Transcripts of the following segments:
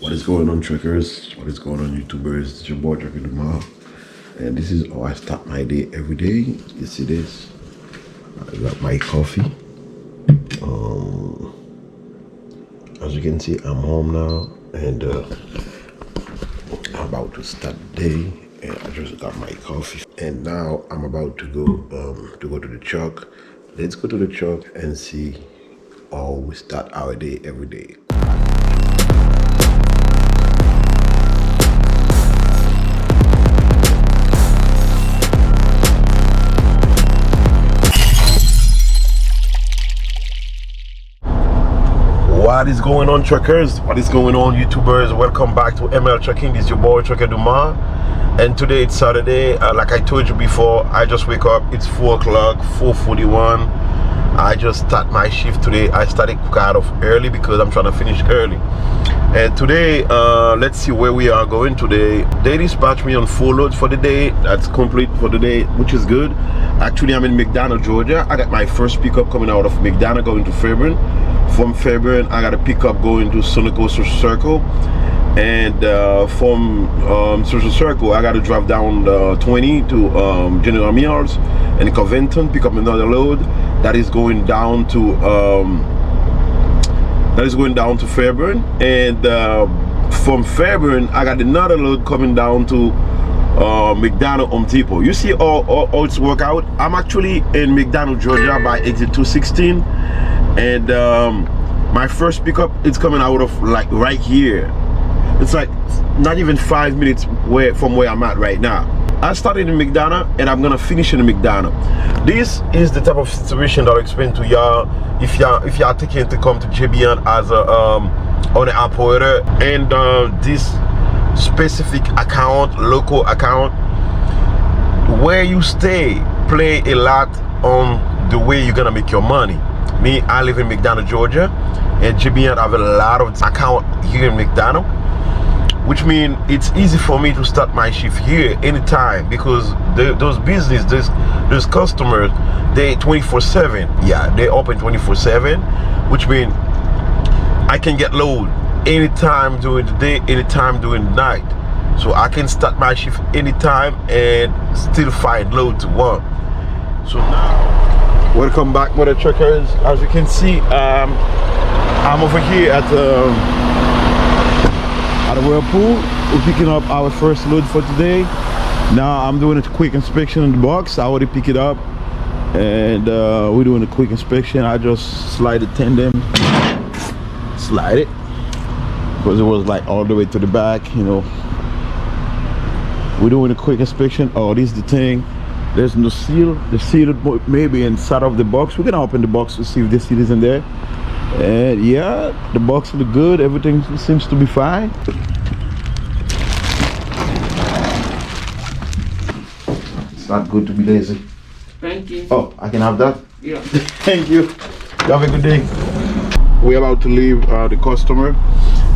What is going on, truckers? What is going on, YouTubers? It's your boy truckerdumor, and this is how I start my day every day. You see this? I got my coffee. As you can see, I'm home now, and I'm about to start the day. And I just got my coffee, and now I'm about to go to the truck. Let's go to the truck and see how we start our day every day. What is going on, truckers? What is going on, YouTubers? Welcome back to ML Trucking. This is your boy truckerdumor, and today it's Saturday. Like I told you before, I just wake up. It's 4 o'clock, 4:41. I just start my shift today. I started kind of early because I'm trying to finish early. And today, let's see where we are going today. They dispatched me on 4 loads for the day. That's complete for the day, which is good. Actually, I'm in McDonough, Georgia. I got my first pickup coming out of McDonough going to Fairburn. From Fairburn, I got a pickup going to Social Circle. And from Social Circle, I got to drive down 20 to General Mills and Covington, pick up another load that is going down to Fairburn. And from Fairburn, I got another load coming down to McDonough Home Depot. You see how it's work out. I'm actually in McDonough, Georgia by exit 216, and my first pickup is coming out of like right here. It's like not even 5 minutes from where I'm at right now. I started in McDonough and I'm gonna finish in McDonough. This is the type of situation that I'll explain to y'all if y'all taking to come to JBN as a on an operator, and this specific account, local account, where you stay play a lot on the way you're gonna make your money. Me, I live in McDonough, Georgia, and JBN have a lot of account here in McDonough, which means it's easy for me to start my shift here anytime because those business, those customers, they 24/7. Yeah, they open 24/7, which means I can get load anytime during the day, anytime during the night. So I can start my shift anytime and still find load to work. So now, welcome back, mother truckers. As you can see, I'm over here at the Whirlpool. We're picking up our first load for today. Now I'm doing a quick inspection in the box. I already pick it up, and we're doing a quick inspection. I just slide the tandem, slide it, because it was like all the way to the back, you know. We're doing a quick inspection. Oh, this is the thing. There's no seal. The seal may be inside of the box. We're gonna open the box to see if the seal is in there. And yeah, the box looks good. Everything seems to be fine. It's not good to be lazy. Thank you. Oh, I can have that? Yeah. Thank you. You have a good day. We're about to leave the customer.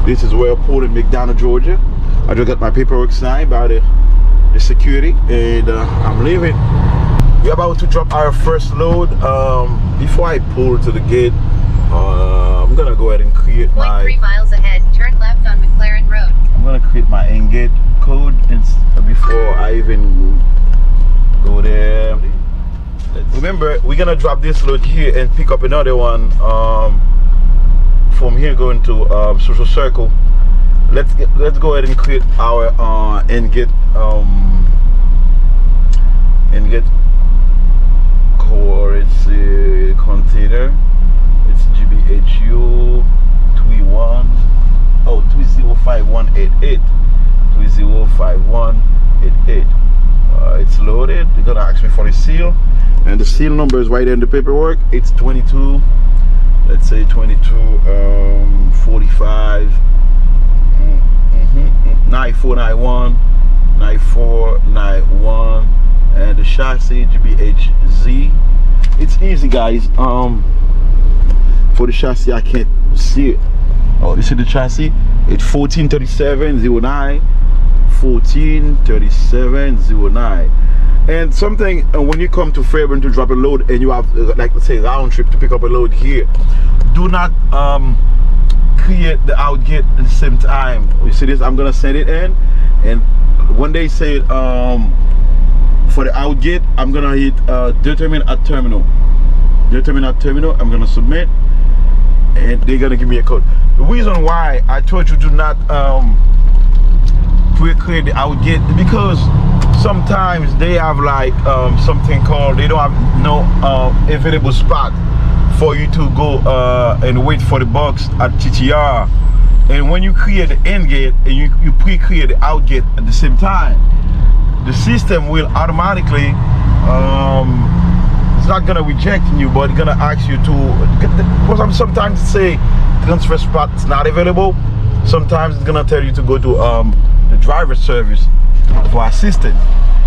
This is Whirlpool in McDonough, Georgia. I just got my paperwork signed by the security, and I'm leaving. We're about to drop our first load. Before I pull to the gate, I'm gonna go ahead and create my 3 miles ahead, turn left on McLaren Road. I'm gonna create my end-gate code before I even go there. Remember, we're gonna drop this load here and pick up another one from here going to Social Circle. Let's go ahead and create our end-gate core. It's a container. It's GBHU 305188. 305188. It's loaded. They're gonna ask me for the seal, and the seal number is right there in the paperwork. It's 22. Let's say 22 45 9491 9491, and the chassis GBHZ. It's easy, guys. For the chassis, I can't see it. Oh, this is the chassis. It's 143709. 143709. And something, when you come to Fairburn to drop a load and you have like, let's say, round trip to pick up a load here, do not create the out gate at the same time. You see this? I'm gonna send it in, and when they say for the out gate, I'm gonna hit determine at terminal. Determine at terminal. I'm gonna submit, and they're gonna give me a code. The reason why I told you do not create the out gate because sometimes they have like something called, they don't have no available spot for you to go and wait for the box at TTR. And when you create the in gate and you pre-create the out gate at the same time, the system will automatically it's not gonna reject you, but it's gonna ask you to get the, because sometimes say transfer spot is not available. Sometimes it's gonna tell you to go to the driver service for assistance,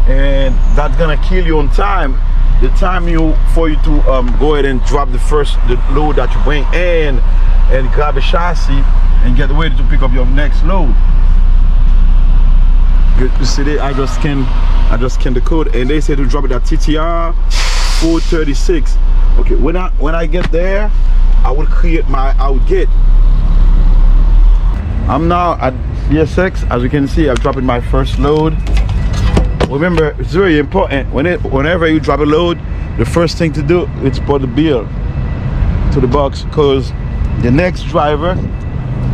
and that's gonna kill you on time. The time for you to go ahead and drop the load that you bring in and grab the chassis and get ready to pick up your next load. You see there, I just scanned the code, and they say to drop it at TTR 436. Okay, when I get there, I will create my out gate. I'm now at CSX. As you can see, I'm dropping my first load. Remember, it's very important whenever you drop a load, the first thing to do is put the bill to the box, because the next driver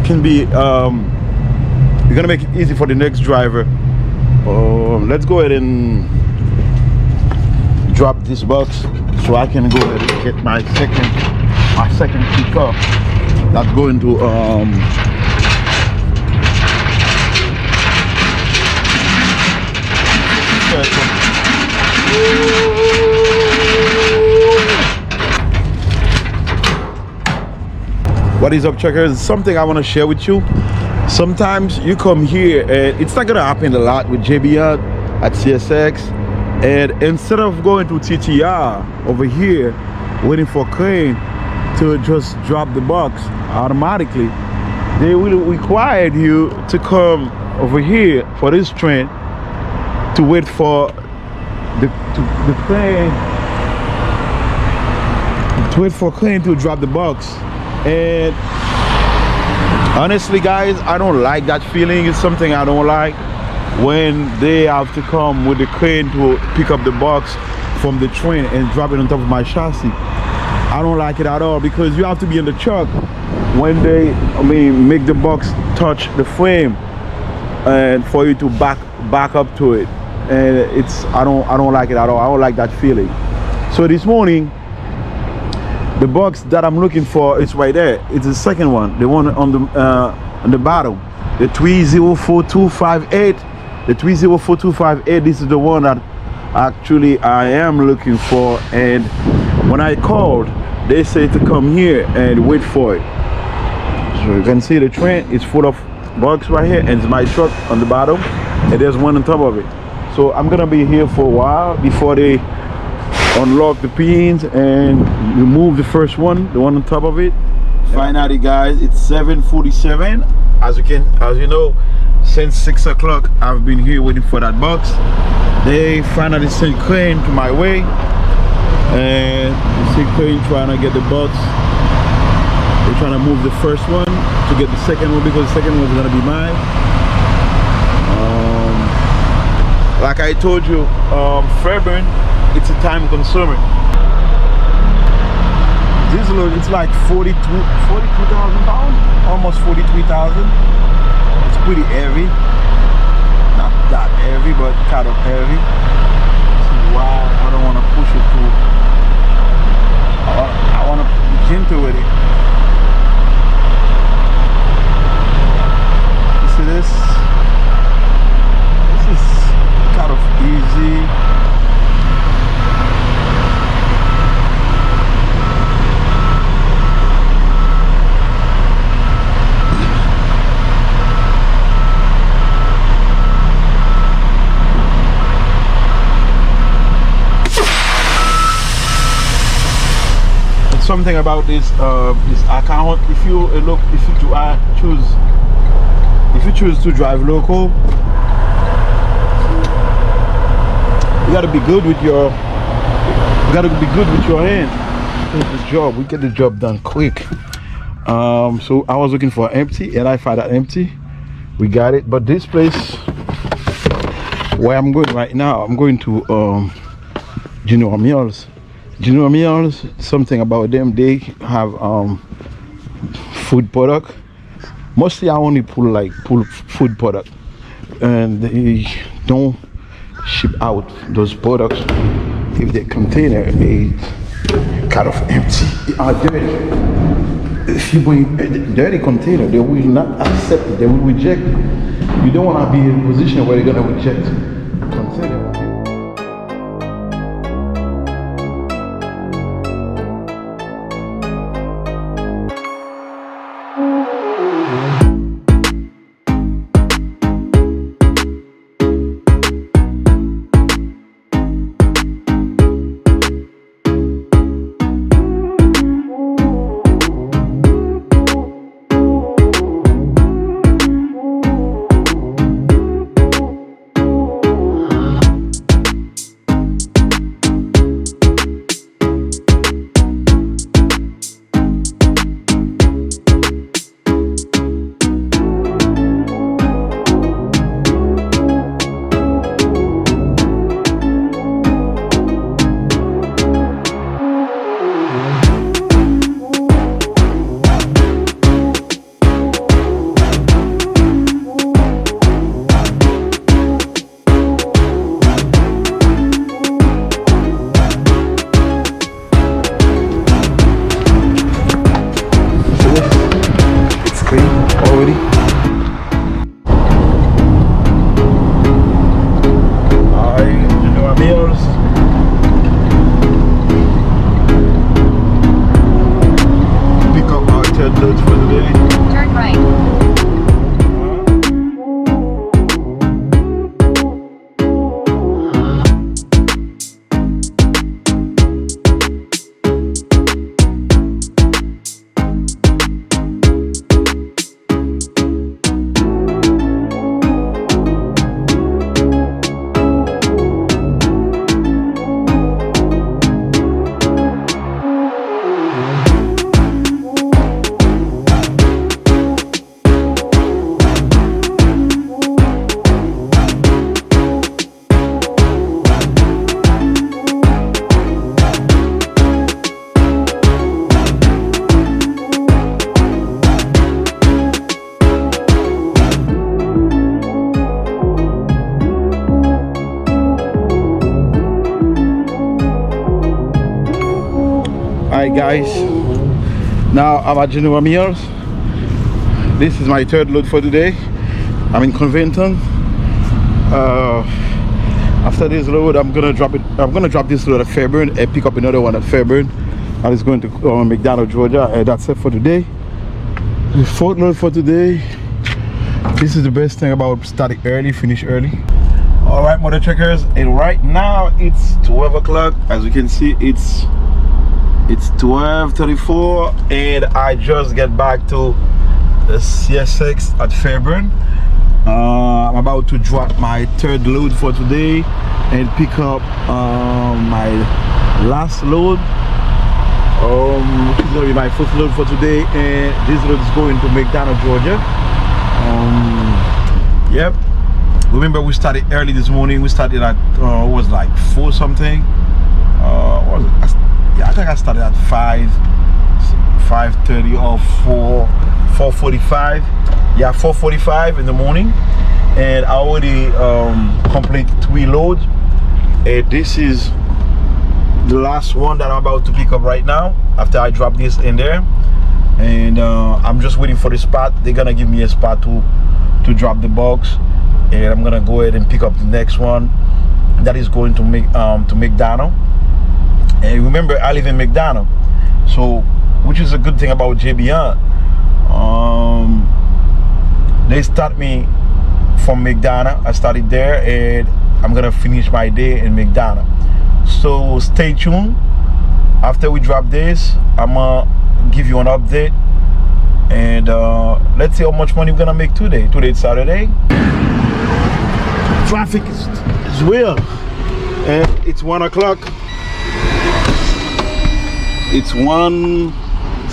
can be you're gonna make it easy for the next driver. Let's go ahead and drop this box so I can go ahead and get my second pickup. That's going to What is up, truckers? Something I want to share with you. Sometimes you come here and it's not gonna happen a lot with JBR at CSX, and instead of going to TTR over here waiting for crane to just drop the box automatically, they will require you to come over here for this train to wait for the crane to drop the box. And honestly, guys, I don't like that feeling. It's something I don't like, when they have to come with the crane to pick up the box from the train and drop it on top of my chassis. I don't like it at all, because you have to be in the truck when they make the box touch the frame, and for you to back up to it. And I don't like it at all. I don't like that feeling. So this morning, the box that I'm looking for is right there. It's the second one, the one on the bottom, the 304258. The 304258. This is the one that actually I am looking for. And when I called, they say to come here and wait for it. So you can see the train is full of box right here, and it's my truck on the bottom, and there's one on top of it. So I'm gonna be here for a while before they unlock the pins and remove the first one, the one on top of it. Finally, guys, it's 7:47. As you know, since 6 o'clock I've been here waiting for that box. They finally sent crane to my way, and you see crane trying to get the box. They're trying to move the first one to get the second one, because the second one is gonna be mine. Like I told you, Fairburn, it's a time consumer. This load, it's like 42,000 pounds, almost 43,000. It's pretty heavy. Not that heavy, but kind of heavy. This is why I don't want to push it too. I want to be gentle with it. You see this? This is kind of easy. Something about this account, if you choose to drive local, you gotta be good with your hand. This job, we get the job done quick. So I was looking for empty and I found that empty. We got it. But this place where I'm going right now, I'm going to General Mills. General Mills, something about them, they have food product. Mostly I only pull food product, and they don't ship out those products if the container is kind of empty or dirty. If you bring a dirty container, they will not accept it, they will reject it. You don't want to be in a position where they're going to reject container. Already. General Mills. Pick up our third load for the day. Turn right. Alright guys, now I'm at General Mills. This is my third load for today. I'm in Covington. After this load, I'm gonna drop this load at Fairburn and pick up another one at Fairburn. I was going to McDonough, Georgia, and that's it for today. The fourth load for today. This is the best thing about starting early, finish early. Alright, motor checkers, and right now it's 12 o'clock. As you can see, it's 12:34, and I just get back to the CSX at Fairburn. I'm about to drop my third load for today and pick up my last load, which is going to be my fourth load for today, and this load is going to McDonough, Georgia. Yep, remember we started early this morning. We started at it was like 4 something. What was it? Yeah, I think I started at 5:30 or 4:45. Yeah, 4:45 in the morning, and I already complete 3 loads. And this is the last one that I'm about to pick up right now after I drop this in there. And I'm just waiting for the spot. They're gonna give me a spot to drop the box, and I'm gonna go ahead and pick up the next one that is going to McDonough. And remember, I live in McDonough, so which is a good thing about JBN. They start me from McDonough. I started there, and I'm gonna finish my day in McDonough. So stay tuned. After we drop this, I'm gonna give you an update, and let's see how much money we're gonna make today. Today's Saturday. Traffic is real, and it's 1 o'clock. It's 1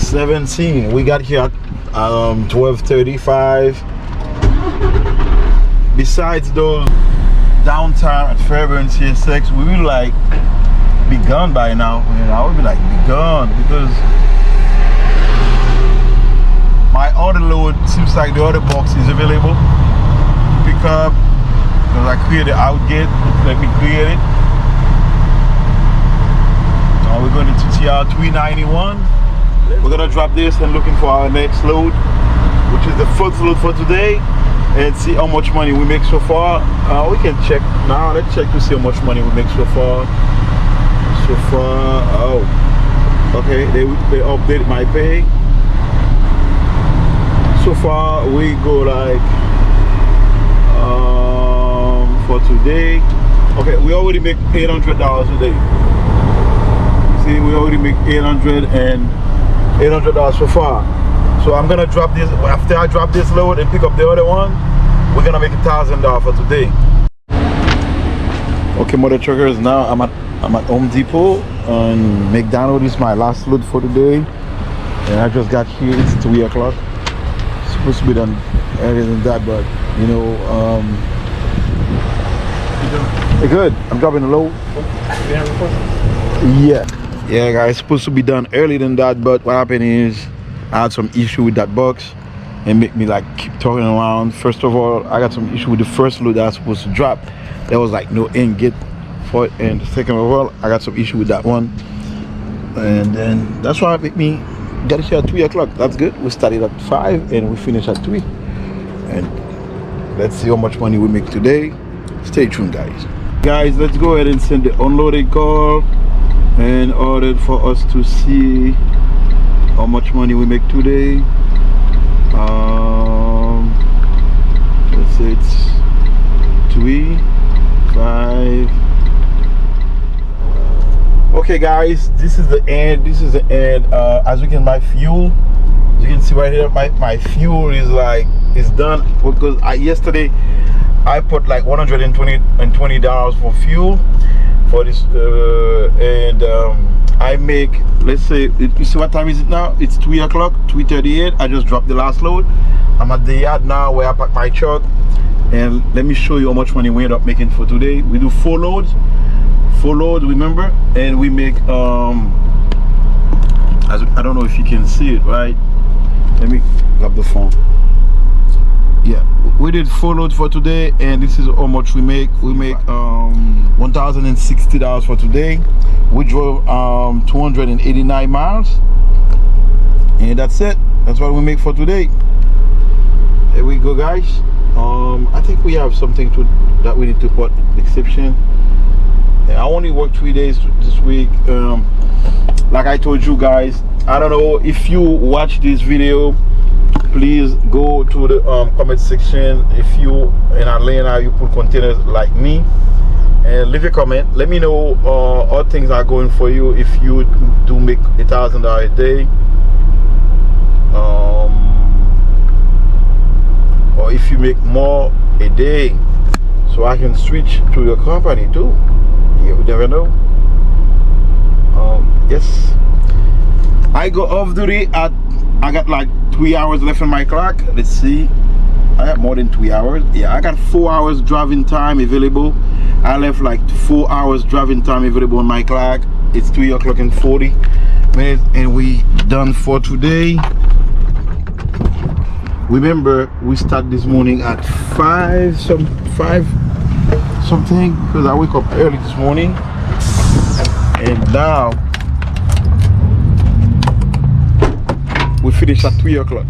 17. We got here at 12:35. Besides those downtime at Fairburn CSX, we will like be gone by now. And I would be like be gone because my other load seems like the other box is available. Pick up because I created out gate. Let me create it. Now we're going to TTR 391. We're gonna drop this and looking for our next load, which is the first load for today, and see how much money we make so far. We can check now. Let's check to see how much money we make so far. Oh, okay, they updated my pay. So far we go like for today. Okay, we already make $800 a day. See, we already make $800 so far. So I'm gonna drop this after I drop this load and pick up the other one. We're gonna make $1,000 for today. Okay, mother truckers, now I'm at Home Depot and McDonald's is my last load for the day. And I just got here. It's 3 o'clock. Supposed to be done earlier than that, but you know, good. I'm dropping the load. Yeah, guys, supposed to be done earlier than that, but what happened is I had some issue with that box and make me like keep turning around. First of all, I got some issue with the first load that I was supposed to drop. There was like no end gate for it, and second of all, I got some issue with that one, and then that's why it made me get here at 3 o'clock. That's good. We started at 5 and we finished at 3, and let's see how much money we make today. Stay tuned, guys. Let's go ahead and send the unloaded call in order for us to see how much money we make today. Let's say it's 3, 5. Okay, guys, this is the end. As you can buy fuel, as you can see right here, my fuel is like it's done because yesterday I put like $120 for fuel for this, I make, let's say, you see what time is it now? It's 3 o'clock, 3:38. I just dropped the last load. I'm at the yard now where I park my truck, and let me show you how much money we end up making for today. We do 4 loads, remember, and we make I don't know if you can see it, right? Let me grab the phone. Yeah, we did 4 loads for today, and this is how much we make. We make $1,060 for today. We drove 289 miles, and that's it. That's what we make for today. There we go, guys. I think we have something that we need to put exception. I only worked 3 days this week. Like I told you guys, I don't know if you watch this video, please go to the comment section. If you in Atlanta, you put containers like me, and leave a comment. Let me know how things are going for you. If you do make $1,000 a day, or if you make more a day, so I can switch to your company too. You never know. Yes, I go off duty at, I got like 3 hours left on my clock. Let's see, I got more than 3 hours. Yeah, I got 4 hours driving time available. I left like 4 hours driving time available on my clock. It's 3 o'clock and 40 minutes, and we done for today. Remember, we start this morning at 5 something because I wake up early this morning, and now we finish at 3 o'clock.